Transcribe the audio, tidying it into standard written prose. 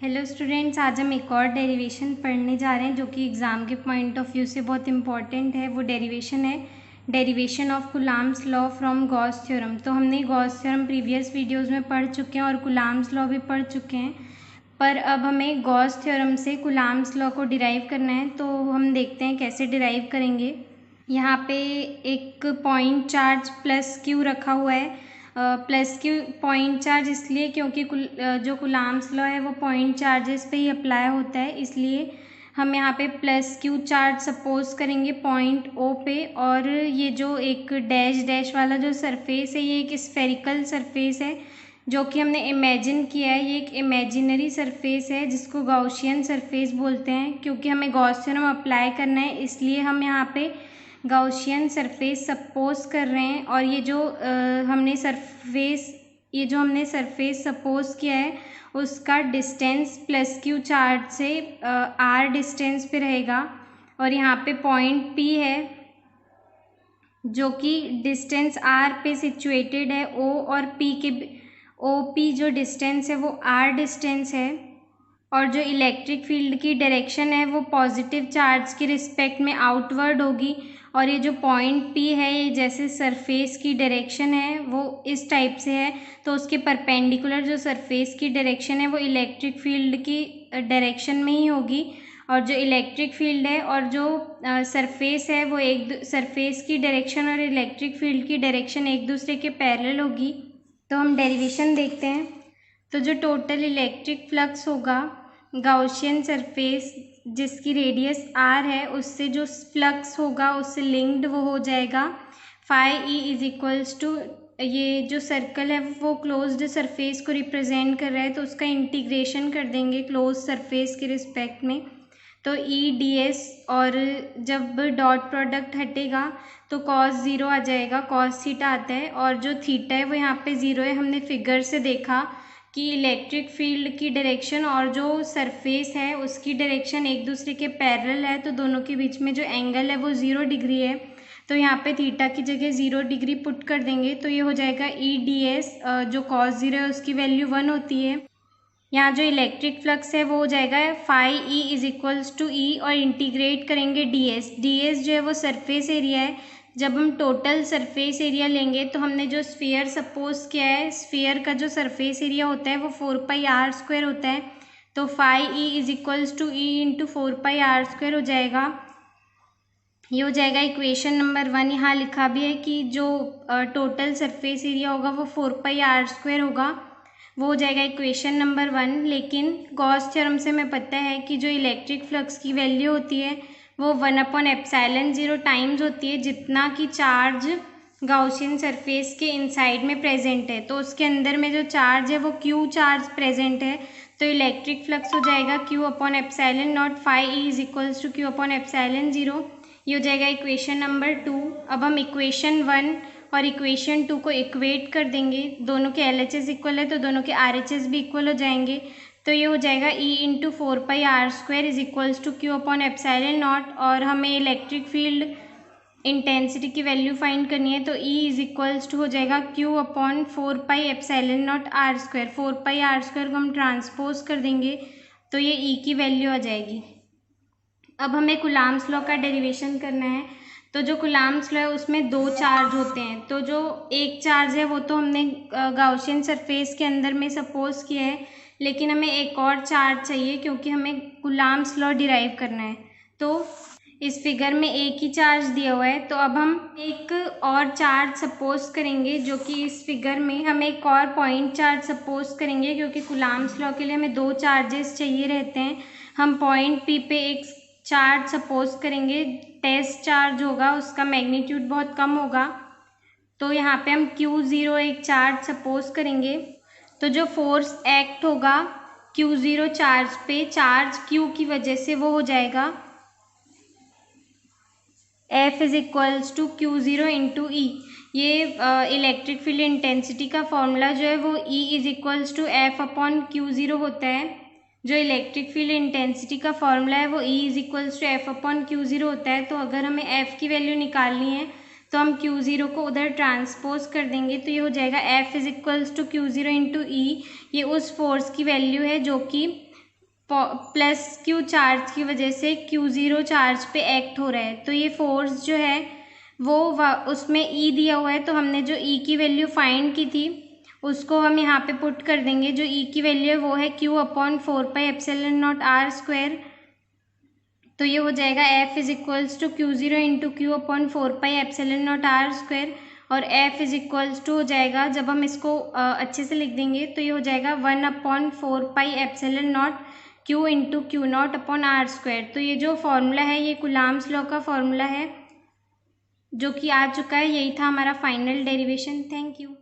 Hello students, आज हम एक और डेरिवेशन पढ़ने जा रहे हैं जो कि एग्ज़ाम के पॉइंट ऑफ व्यू से बहुत इंपॉर्टेंट है। वो डेरिवेशन है derivation of coulombs law from Gauss theorem. तो हमने गॉस थ्योरम प्रीवियस वीडियोस में पढ़ चुके हैं और कूलाम्स लॉ भी पढ़ चुके हैं, पर अब हमें गॉस थ्योरम से कूलाम्स लॉ को डिराइव करना है। तो हम देखते हैं कैसे डिराइव करेंगे। यहाँ पे एक पॉइंट चार्ज प्लस क्यू रखा हुआ है। प्लस क्यू पॉइंट चार्ज इसलिए क्योंकि जो कूलाम्स लॉ है वो पॉइंट चार्जेस पे ही अप्लाई होता है, इसलिए हम यहाँ पे प्लस क्यू चार्ज सपोज करेंगे पॉइंट ओ पे। और ये जो एक डैश डैश वाला जो सरफेस है ये एक स्फेरिकल सरफेस है जो कि हमने इमेजिन किया है। ये एक इमेजिनरी सरफेस है जिसको गॉसियन सरफेस बोलते हैं। क्योंकि हमें गॉस थ्योरम अप्लाई करना है इसलिए हम यहाँ पे गॉसियन सरफेस सपोज कर रहे हैं। और ये जो हमने सरफेस सपोज किया है उसका डिस्टेंस प्लस क्यू चार्ज से आर डिस्टेंस पे रहेगा। और यहाँ पे पॉइंट पी है जो कि डिस्टेंस आर पे सिचुएटेड है। ओ और पी के ओ पी जो डिस्टेंस है वो आर डिस्टेंस है। और जो इलेक्ट्रिक फील्ड की डायरेक्शन है वो पॉजिटिव चार्ज के रिस्पेक्ट में आउटवर्ड होगी। और ये जो पॉइंट पी है ये जैसे सरफेस की डायरेक्शन है वो इस टाइप से है, तो उसके परपेंडिकुलर जो सरफेस की डायरेक्शन है वो इलेक्ट्रिक फील्ड की डायरेक्शन में ही होगी। और जो इलेक्ट्रिक फील्ड है और जो सरफेस है वो सरफेस की डायरेक्शन और इलेक्ट्रिक फील्ड की डायरेक्शन एक दूसरे के पैरेलल होगी। तो हम डेरिवेशन देखते हैं। तो जो टोटल इलेक्ट्रिक फ्लक्स होगा गॉसियन सरफेस जिसकी रेडियस आर है उससे जो फ्लक्स होगा उससे लिंक्ड वो हो जाएगा phi E is equals to, ये जो सर्कल है वो क्लोज्ड सरफेस को रिप्रेजेंट कर रहा है तो उसका इंटीग्रेशन कर देंगे क्लोज सरफेस के रिस्पेक्ट में। तो ई डी एस, और जब डॉट प्रोडक्ट हटेगा तो कॉस ज़ीरो आ जाएगा, कॉस थीटा आता है। और जो थीटा है वो यहाँ पे ज़ीरो है। हमने फिगर से देखा कि इलेक्ट्रिक फील्ड की डायरेक्शन और जो सरफेस है उसकी डायरेक्शन एक दूसरे के पैरेलल है, तो दोनों के बीच में जो एंगल है वो 0 डिग्री है। तो यहाँ पे थीटा की जगह 0 डिग्री पुट कर देंगे तो ये हो जाएगा ई डी एस, जो कॉस ज़ीरो है उसकी वैल्यू 1 होती है। यहाँ जो इलेक्ट्रिक फ्लक्स है वो हो जाएगा phi E is equals to E, और इंटीग्रेट करेंगे डी एस। डी एस जो है वो सरफेस एरिया है। जब हम टोटल सरफेस एरिया लेंगे तो हमने जो स्फीयर सपोज किया है, स्फीयर का जो सरफेस एरिया होता है वो 4πr² होता है। तो phi E is equals to E into 4πr² हो जाएगा। ये हो जाएगा इक्वेशन नंबर 1। यहाँ लिखा भी है कि जो टोटल सरफेस एरिया होगा वो 4πr² होगा, वो हो जाएगा इक्वेशन नंबर 1। लेकिन गॉस थ्योरम से हमें पता है कि जो इलेक्ट्रिक फ्लक्स की वैल्यू होती है वो 1/ε0 टाइम्स होती है जितना कि चार्ज गॉसियन सरफेस के इनसाइड में प्रेजेंट है। तो उसके अंदर में जो चार्ज है वो क्यू चार्ज प्रेजेंट है, तो इलेक्ट्रिक फ्लक्स हो जाएगा Q/ε0 phi E is equals to Q/ε0। ये हो जाएगा इक्वेशन नंबर 2। अब हम इक्वेशन 1 और इक्वेशन 2 को इक्वेट कर देंगे। दोनों के LHS इक्वल है तो दोनों के RHS भी इक्वल हो जाएंगे। तो ये हो जाएगा E into 4πr² is equals to Q/ε0। और हमें इलेक्ट्रिक फील्ड इंटेंसिटी की वैल्यू फाइंड करनी है तो E इज इक्वल्स टू हो जाएगा Q/4πε0 r²। 4πr² को हम ट्रांसपोज कर देंगे तो ये E की वैल्यू आ जाएगी। अब हमें कूलाम्स लॉ का डेरिवेशन करना है। तो जो कूलाम्स लॉ है उसमें 2 चार्ज होते हैं। तो जो एक चार्ज है वो तो हमने गॉसियन सरफेस के अंदर में सपोज किया है, लेकिन हमें एक और चार्ज चाहिए क्योंकि हमें कूलाम्स लॉ डिराइव करना है। तो इस फिगर में एक ही चार्ज दिया हुआ है, तो अब हम एक और चार्ज सपोज करेंगे जो कि इस फिगर में हम एक और पॉइंट चार्ज सपोज करेंगे क्योंकि कूलाम्स लॉ के लिए हमें 2 चार्जेस चाहिए रहते हैं। हम पॉइंट पी पे एक चार्ज सपोज करेंगे, टेस्ट चार्ज होगा, उसका मैग्नीट्यूड बहुत कम होगा। तो यहाँ पे हम Q0 एक चार्ज सपोज करेंगे। तो जो फोर्स एक्ट होगा Q0 चार्ज पे, चार्ज Q की वजह से, वो हो जाएगा F is equals to Q0 into E. ये इलेक्ट्रिक फील्ड इंटेंसिटी का फॉर्मूला जो है वो E is equals to F/Q0 होता है। जो इलेक्ट्रिक फील्ड इंटेंसिटी का फॉर्मूला है वो E is equals to F/Q0 होता है। तो अगर हमें F की वैल्यू निकालनी है तो हम Q0 को उधर ट्रांसपोज कर देंगे तो ये हो जाएगा F is equals to Q0 into E. ये उस फोर्स की वैल्यू है जो कि प्लस क्यू चार्ज की वजह से Q0 चार्ज पे एक्ट हो रहा है। तो ये फोर्स जो है वो उसमें E दिया हुआ है, तो हमने जो E की वैल्यू फाइंड की थी उसको हम यहाँ पे पुट कर देंगे। जो E की वैल्यू है वो है Q/4πε0r²। तो ये हो जाएगा F = Q0 × Q/4πε0r²। और F = हो जाएगा, जब हम इसको अच्छे से लिख देंगे तो ये हो जाएगा 1/4πε0 Q × Q0/r²। तो ये जो फॉर्मूला है ये कूलाम्स लॉ का फॉर्मूला है जो कि आ चुका है। यही था हमारा फाइनल डेरिवेशन। Thank you.